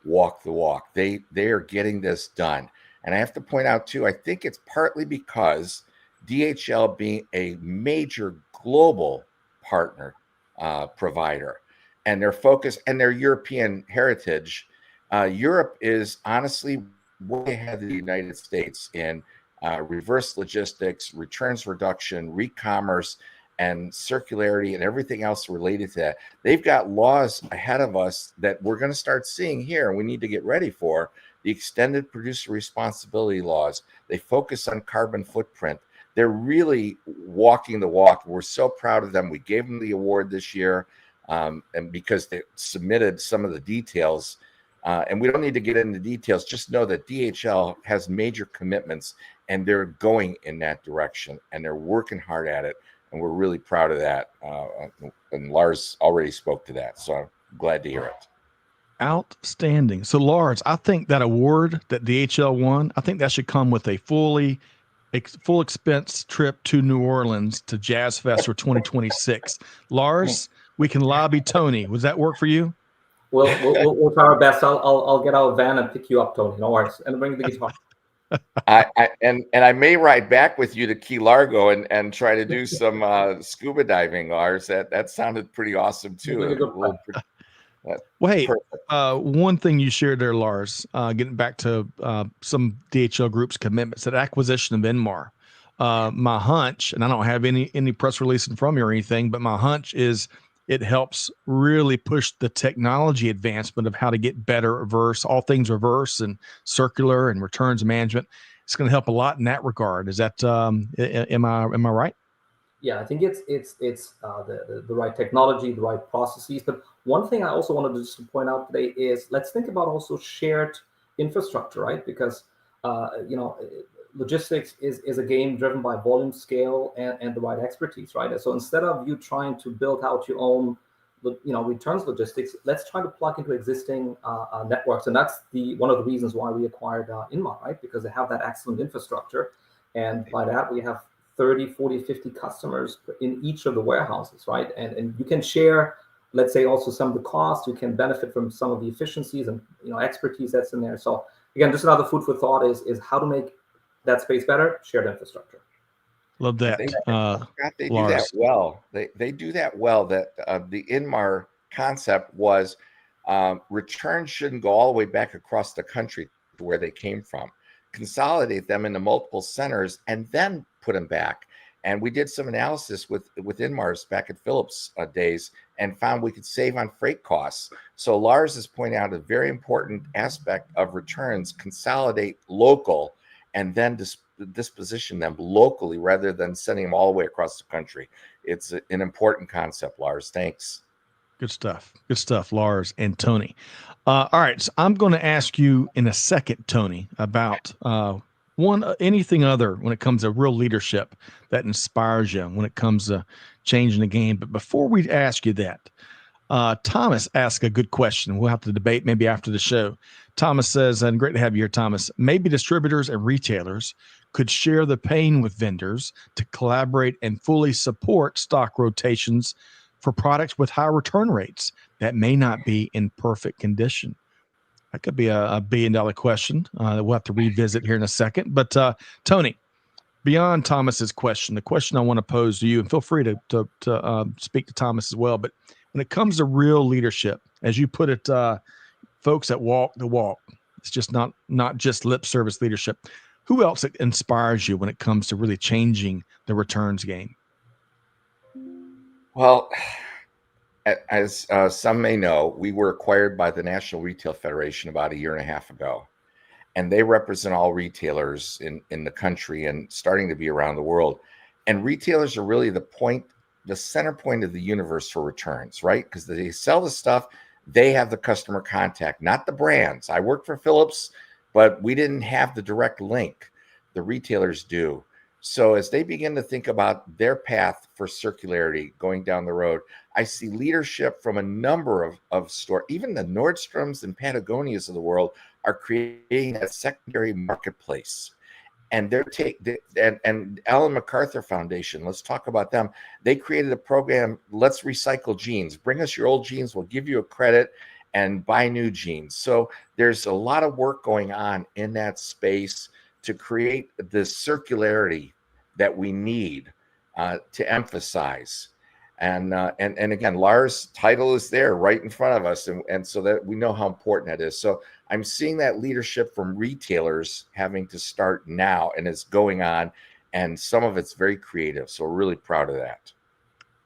walk the walk. They are getting this done. And I have to point out too, I think it's partly because DHL being a major global partner provider, and their focus and their European heritage. Europe is honestly way ahead of the United States in reverse logistics, returns reduction, re-commerce, and circularity, and everything else related to that. They've got laws ahead of us that we're going to start seeing here, and we need to get ready for the extended producer responsibility laws. They focus on carbon footprint. They're really walking the walk. We're so proud of them. We gave them the award this year. And because they submitted some of the details, and we don't need to get into details, just know that DHL has major commitments and they're going in that direction and they're working hard at it. And we're really proud of that. And Lars already spoke to that. So I'm glad to hear it. Outstanding. So Lars, I think that award that DHL won, I think that should come with a full expense trip to New Orleans to Jazzfest for 2026. Lars, we can lobby Tony. Does that work for you? We'll try our best. I'll get out of van and pick you up, Tony. No worries. And bring the guitar. I may ride back with you to Key Largo and try to do some scuba diving, Lars. That sounded pretty awesome too. Hey, one thing you shared there, Lars, getting back to some DHL Group's commitments, that acquisition of Inmar. My hunch, and I don't have any press releasing from you or anything, but my hunch is it helps really push the technology advancement of how to get better reverse, all things reverse and circular and returns management. It's going to help a lot in that regard. Is that am I right? Yeah, I think it's the right technology, the right processes. But one thing I also wanted to just point out today is let's think about also shared infrastructure, right? Because logistics is a game driven by volume, scale, and the right expertise, right? So instead of you trying to build out your own, returns logistics, let's try to plug into existing networks, and that's one of the reasons why we acquired Inmar, right? Because they have that excellent infrastructure, and by that we have 30, 40, 50 customers in each of the warehouses, right? And you can share, let's say, also some of the costs. You can benefit from some of the efficiencies and expertise that's in there. So again, just another food for thought is how to make that space better. Shared infrastructure. Love that. They do that well. They do that well. That the Inmar concept was returns shouldn't go all the way back across the country to where they came from. Consolidate them into multiple centers and then put them back. And we did some analysis with Inmars back at Phillips days and found we could save on freight costs. So Lars is pointing out a very important aspect of returns: consolidate local and then disposition them locally rather than sending them all the way across the country. It's an important concept, Lars. Thanks. Good stuff. Good stuff, Lars and Tony. All right, so I'm going to ask you in a second, Tony, about anything other when it comes to real leadership that inspires you when it comes to changing the game. But before we ask you that, Thomas asked a good question. We'll have to debate maybe after the show. Thomas says, and great to have you here, Thomas, maybe distributors and retailers could share the pain with vendors to collaborate and fully support stock rotations for products with high return rates that may not be in perfect condition. That could be a $1 billion question that we'll have to revisit here in a second. But Tony, beyond Thomas's question, the question I want to pose to you, and feel free to speak to Thomas as well. But when it comes to real leadership, as you put it, folks that walk the walk, It's just not just lip service leadership. Who else inspires you when it comes to really changing the returns game? Well, as some may know, we were acquired by the National Retail Federation about a year and a half ago, and they represent all retailers in the country and starting to be around the world. And retailers are really the center point of the universe for returns, right? Because they sell the stuff, they have the customer contact, not the brands. I worked for Philips, but we didn't have the direct link. The retailers do. So as they begin to think about their path for circularity going down the road, I see leadership from a number of stores, even the Nordstroms and Patagonias of the world are creating a secondary marketplace. And and Ellen MacArthur Foundation, let's talk about them. They created a program, let's recycle jeans. Bring us your old jeans, we'll give you a credit and buy new jeans. So there's a lot of work going on in that space to create the circularity that we need to emphasize. And again, Lars' title is there right in front of us, and so that we know how important that is. So I'm seeing that leadership from retailers having to start now, and it's going on, and some of it's very creative. So we're really proud of that.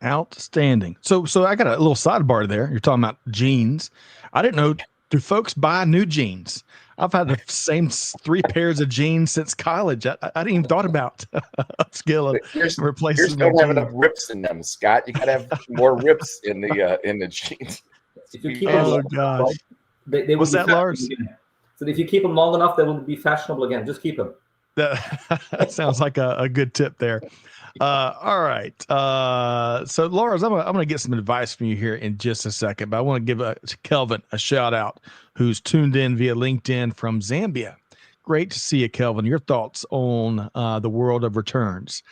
Outstanding. So I got a little sidebar there. You're talking about jeans. I didn't know, do folks buy new jeans? I've had the same 3 pairs of jeans since college. I didn't even thought about upskilling and replacing. Yours don't have enough rips in them, Scott. You got to have more rips in the jeans. Oh gosh, they what's that, Lars? So if you keep them long enough, they will be fashionable again. Just keep them. That sounds like a good tip there. All right. So Lars, I'm gonna get some advice from you here in just a second, but I want to give Kelvin a shout out, who's tuned in via LinkedIn from Zambia. Great to see you, Kelvin. Your thoughts on the world of returns.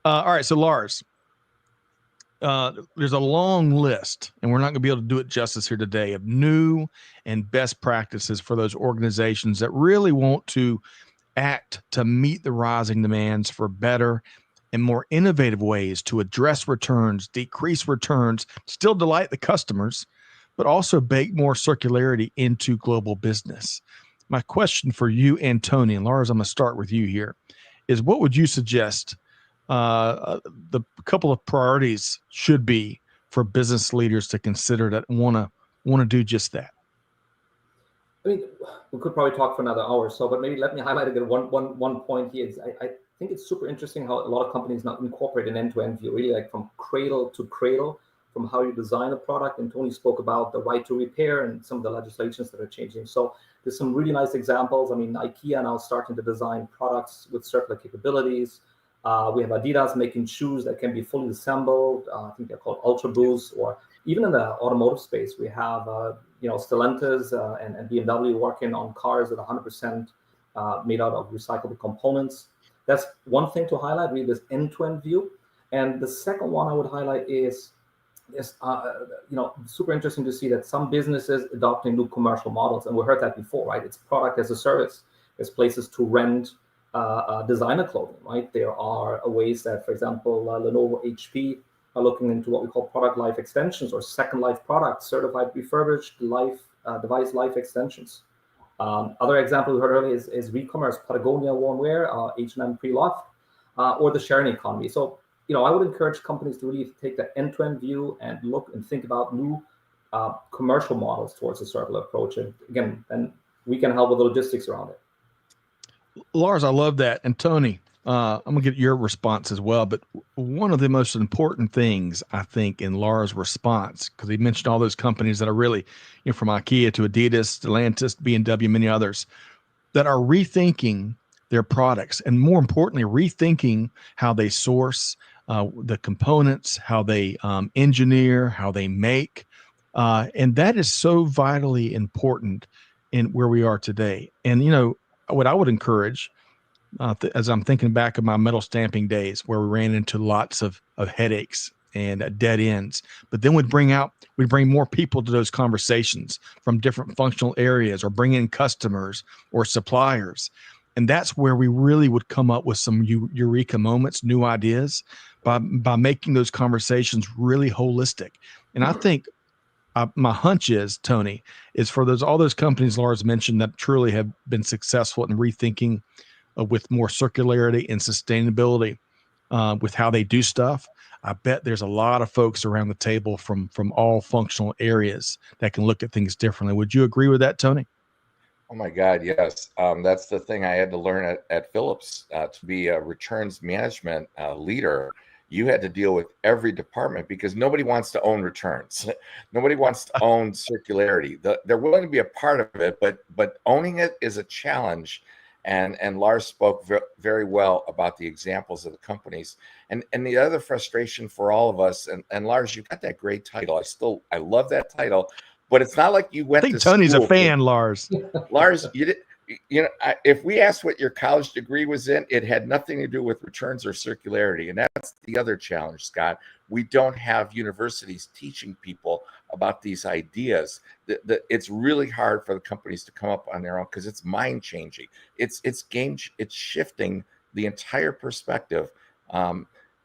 All right. So Lars, there's a long list, and we're not going to be able to do it justice here today, of new and best practices for those organizations that really want to act to meet the rising demands for better and more innovative ways to address returns, decrease returns, still delight the customers, but also bake more circularity into global business. My question for you and Tony, and Lars, I'm going to start with you here, is what would you suggest the couple of priorities should be for business leaders to consider that want to do just that? I mean, we could probably talk for another hour or so, but maybe let me highlight again one point here. I think it's super interesting how a lot of companies now incorporate an end-to-end view, really like from cradle to cradle, from how you design a product. And Tony spoke about the right to repair and some of the legislations that are changing. So there's some really nice examples. I mean, IKEA now starting to design products with circular capabilities. We have Adidas making shoes that can be fully assembled. I think they're called Ultra Boost. Or even in the automotive space, we have Stellantis and BMW working on cars that are 100% made out of recyclable components. That's one thing to highlight, really, this end-to-end view. And the second one I would highlight is super interesting to see that some businesses adopting new commercial models, and we heard that before, right? It's product as a service. There's places to rent designer clothing, right? There are ways that, for example, Lenovo, HP are looking into what we call product life extensions or second life products, certified refurbished device life extensions. Other example we heard earlier is e-commerce, Patagonia worn wear, H&M pre-loved, or the sharing economy. So, I would encourage companies to really take the end-to-end view and look and think about new commercial models towards a circular approach. And again, then we can help with the logistics around it. Lars, I love that. And Tony, I'm going to get your response as well. But one of the most important things, I think, in Lars' response, because he mentioned all those companies that are really, from IKEA to Adidas, Stellantis, BMW, many others, that are rethinking their products and, more importantly, rethinking how they source the components, how they engineer, how they make. And that is so vitally important in where we are today. And, what I would encourage, as I'm thinking back of my metal stamping days, where we ran into lots of headaches and dead ends, but then we'd bring more people to those conversations from different functional areas, or bring in customers or suppliers. And that's where we really would come up with some eureka moments, new ideas, by making those conversations really holistic. And I think my hunch is, Tony, is for all those companies Lars mentioned that truly have been successful in rethinking with more circularity and sustainability with how they do stuff. I bet there's a lot of folks around the table from all functional areas that can look at things differently. Would you agree with that, Tony? Oh my God, yes. That's the thing I had to learn at Philips to be a returns management leader. You had to deal with every department because nobody wants to own returns. Nobody wants to own circularity. They're willing to be a part of it, but owning it is a challenge. And Lars spoke very well about the examples of the companies. And the other frustration for all of us, and Lars, you got that great title. I love that title, but it's not like you went I think to Tony's school a fan, Lars. Lars, if we asked what your college degree was in, it had nothing to do with returns or circularity. And that's the other challenge, Scott. We don't have universities teaching people about these ideas. It's really hard for the companies to come up on their own because it's mind changing. It's shifting the entire perspective.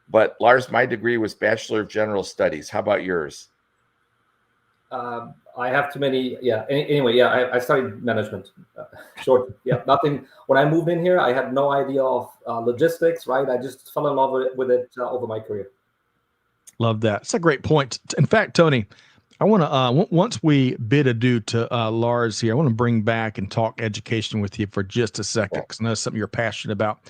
But Lars, my degree was Bachelor of General Studies. How about yours? I have too many. Yeah. Anyway, yeah, I studied management. Short. Yeah. Nothing. When I moved in here, I had no idea of logistics. Right. I just fell in love with it over my career. Love that. It's a great point. In fact, Tony, I want to once we bid adieu to Lars here, I want to bring back and talk education with you for just a second because I know it's something you're passionate about.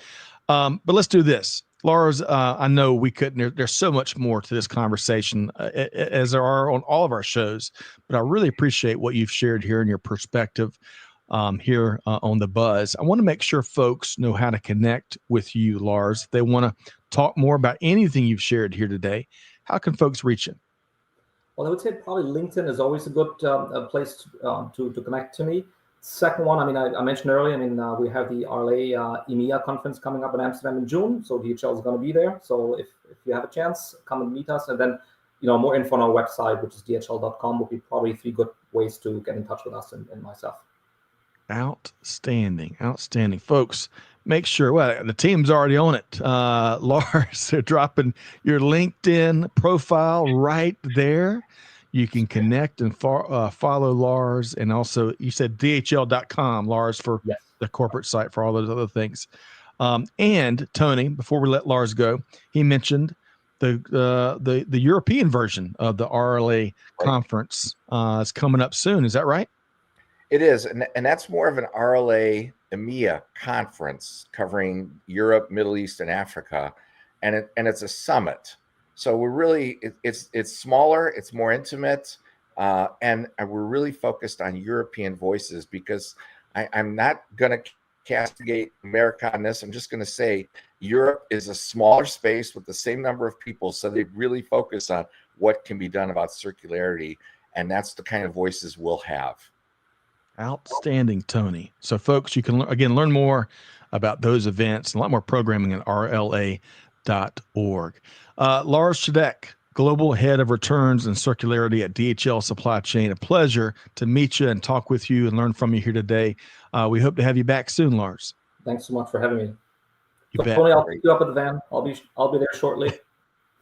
But let's do this. Lars, I know we couldn't, there's so much more to this conversation as there are on all of our shows, but I really appreciate what you've shared here and your perspective here on The Buzz. I want to make sure folks know how to connect with you, Lars. If they want to talk more about anything you've shared here today, how can folks reach you? Well, I would say probably LinkedIn is always a good place to connect to me. Second one, I mean, I mentioned earlier, I mean, we have the RLA EMEA conference coming up in Amsterdam in June. So DHL is going to be there. So if you have a chance, come and meet us. And then, more info on our website, which is dhl.com, will be probably 3 good ways to get in touch with us and myself. Outstanding. Folks, make sure, well, the team's already on it. Lars, they're dropping your LinkedIn profile right there. You can connect and follow Lars. And also, you said DHL.com, Lars, for yes. the corporate site for all those other things. And Tony, before we let Lars go, he mentioned the European version of the RLA conference is coming up soon. Is that right? It is. And that's more of an RLA EMEA conference covering Europe, Middle East, and Africa. And it's a summit. So we're really, it's smaller, it's more intimate, and we're really focused on European voices because I'm not going to castigate America on this. I'm just going to say Europe is a smaller space with the same number of people. So they really focus on what can be done about circularity. And that's the kind of voices we'll have. Outstanding, Tony. So folks, you can, again, learn more about those events and a lot more programming at rla.org. Lars Dzedek, Global Head of Returns and Circularity at DHL Supply Chain. A pleasure to meet you and talk with you and learn from you here today. We hope to have you back soon, Lars. Thanks so much for having me. You bet. Tony, I'll pick you up at the van. I'll be there shortly.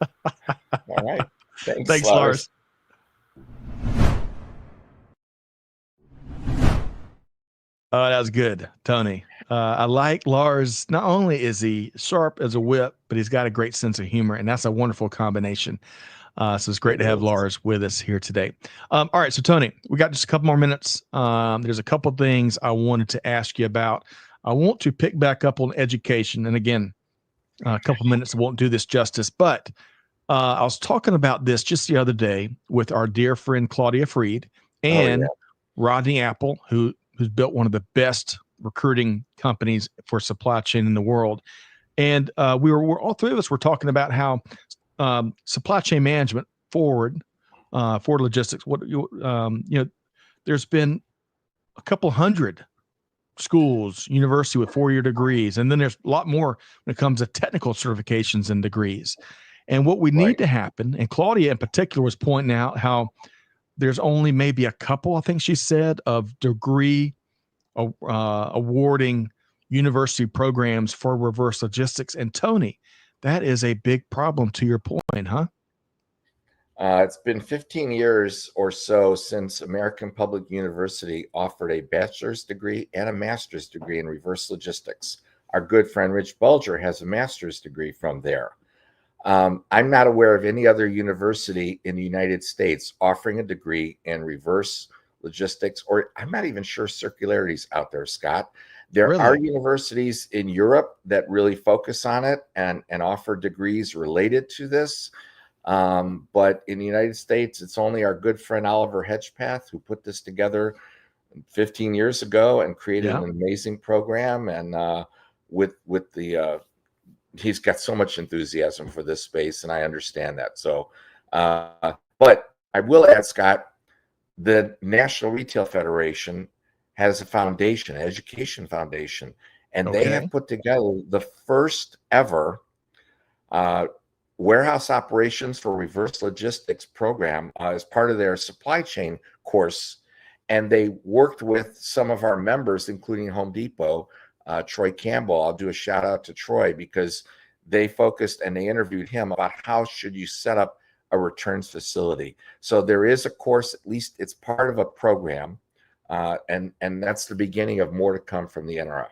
All right. Thanks, Lars. Oh, that was good, Tony. I like Lars. Not only is he sharp as a whip, but he's got a great sense of humor, and that's a wonderful combination. So it's great to have Lars with us here today. All right, so Tony, we got just a couple more minutes. There's a couple of things I wanted to ask you about. I want to pick back up on education, and again, a couple minutes won't do this justice, but I was talking about this just the other day with our dear friend Claudia Freed and Rodney Apple, who's built one of the best recruiting companies for supply chain in the world. And we're all three of us were talking about how supply chain management forward logistics, there's been a couple hundred schools, university with 4-year degrees. And then there's a lot more when it comes to technical certifications and degrees. And what we need to happen, and Claudia in particular was pointing out how there's only maybe a couple, I think she said, of degree awarding university programs for reverse logistics. And Tony, that is a big problem to your point, huh? It's been 15 years or so since American Public University offered a bachelor's degree and a master's degree in reverse logistics. Our good friend Rich Bulger has a master's degree from there. I'm not aware of any other university in the United States offering a degree in reverse logistics, or I'm not even sure circularity's out there, Scott. There are Really? universities in Europe that really focus on it and offer degrees related to this. But in the United States, it's only our good friend Oliver Hedgepath who put this together 15 years ago and created Yeah. an amazing program. And with the he's got so much enthusiasm for this space, and I understand that. So, but I will add, Scott, the National Retail Federation has a foundation, an education foundation, and they have put together the first ever warehouse operations for reverse logistics program as part of their supply chain course. And they worked with some of our members, including Home Depot, Troy Campbell. I'll do a shout out to Troy because they focused and they interviewed him about how should you set up a returns facility. So there is a course, at least it's part of a program, and that's the beginning of more to come from the NRF.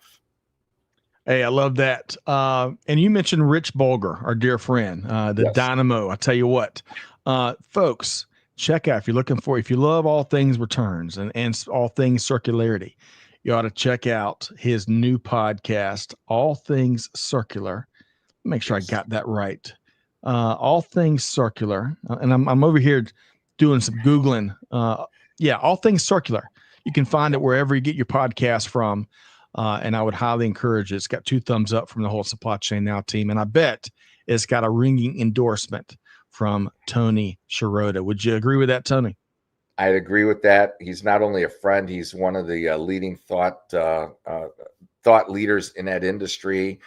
Hey, I love that. And you mentioned Rich Bulger, our dear friend, the Dynamo. I tell you what, folks, check out if you love all things returns and all things circularity, you ought to check out his new podcast, All Things Circular. Make sure I got that right. All Things Circular. And I'm over here doing some Googling. All Things Circular. You can find it wherever you get your podcast from. And I would highly encourage it. It's got 2 thumbs up from the whole Supply Chain Now team. And I bet it's got a ringing endorsement from Tony Sciarrotta. Would you agree with that, Tony? I'd agree with that. He's not only a friend, he's one of the leading thought leaders in that industry.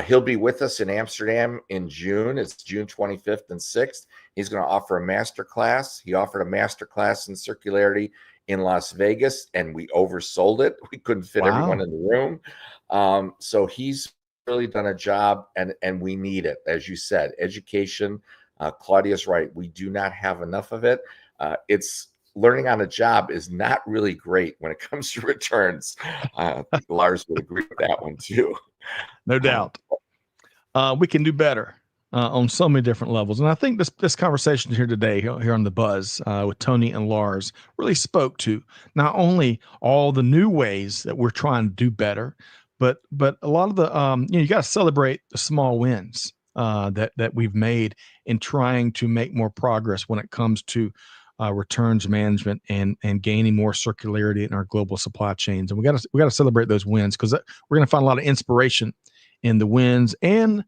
He'll be with us in Amsterdam in June. It's June 25th and 6th. He's going to offer a master class. He offered a master class in circularity in Las Vegas, and we oversold it. We couldn't fit everyone in the room. So he's really done a job, and we need it. As you said, education. Claudia's right. We do not have enough of it. It's learning on a job is not really great when it comes to returns. Lars would agree with that one too. No doubt. We can do better on so many different levels. And I think this conversation here today, here on The Buzz with Tony and Lars, really spoke to not only all the new ways that we're trying to do better, but a lot of the, you got to celebrate the small wins that we've made in trying to make more progress when it comes to returns management and gaining more circularity in our global supply chains. And we got to celebrate those wins, because we're going to find a lot of inspiration in the wins and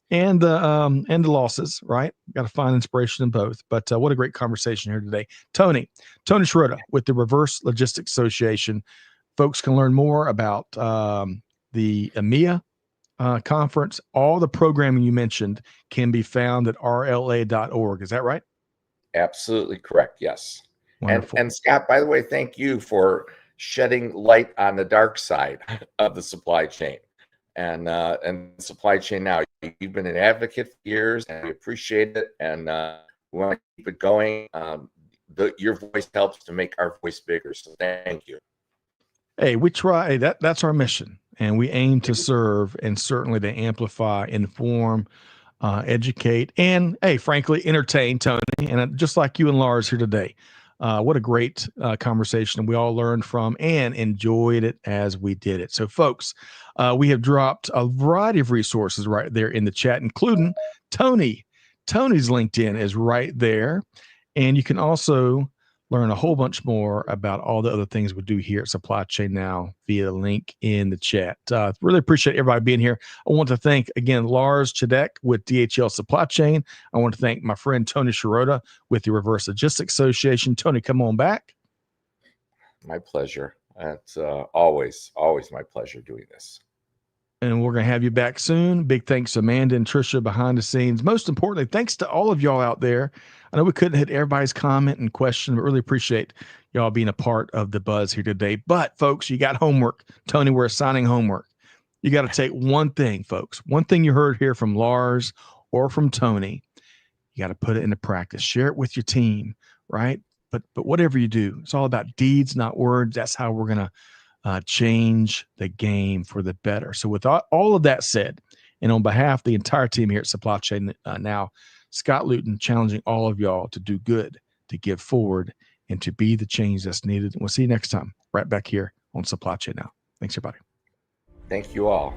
the losses, right? Got to find inspiration in both. But what a great conversation here today. Tony Sciarrotta with the Reverse Logistics Association. Folks can learn more about the EMEA conference. All the programming you mentioned can be found at rla.org. Is that right? Absolutely correct. Yes. Wonderful. And Scott, by the way, thank you for shedding light on the dark side of the supply chain and Supply Chain Now. You've been an advocate for years, and we appreciate it, and we want to keep it going. Your voice helps to make our voice bigger, so thank you. Hey, we try. That's our mission, and we aim to serve and certainly to amplify, inform, educate, and frankly, entertain, Tony. And just like you and Lars here today, what a great conversation we all learned from and enjoyed it as we did it. So, folks, we have dropped a variety of resources right there in the chat, including Tony. Tony's LinkedIn is right there, and you can also learn a whole bunch more about all the other things we do here at Supply Chain Now via the link in the chat. Really appreciate everybody being here. I want to thank, again, Lars Dzedek with DHL Supply Chain. I want to thank my friend Tony Sciarrotta with the Reverse Logistics Association. Tony, come on back. My pleasure. It's always my pleasure doing this. And we're going to have you back soon. Big thanks to Amanda and Tricia behind the scenes. Most importantly, thanks to all of y'all out there. I know we couldn't hit everybody's comment and question, but really appreciate y'all being a part of the buzz here today. But, folks, you got homework. Tony, we're assigning homework. You got to take one thing, folks. One thing you heard here from Lars or from Tony. You got to put it into practice. Share it with your team, right? But whatever you do, it's all about deeds, not words. That's how we're going to change the game for the better. So with all of that said, and on behalf of the entire team here at Supply Chain Now, Scott Luton challenging all of y'all to do good, to give forward, and to be the change that's needed. And we'll see you next time right back here on Supply Chain Now. Thanks, everybody. Thank you all.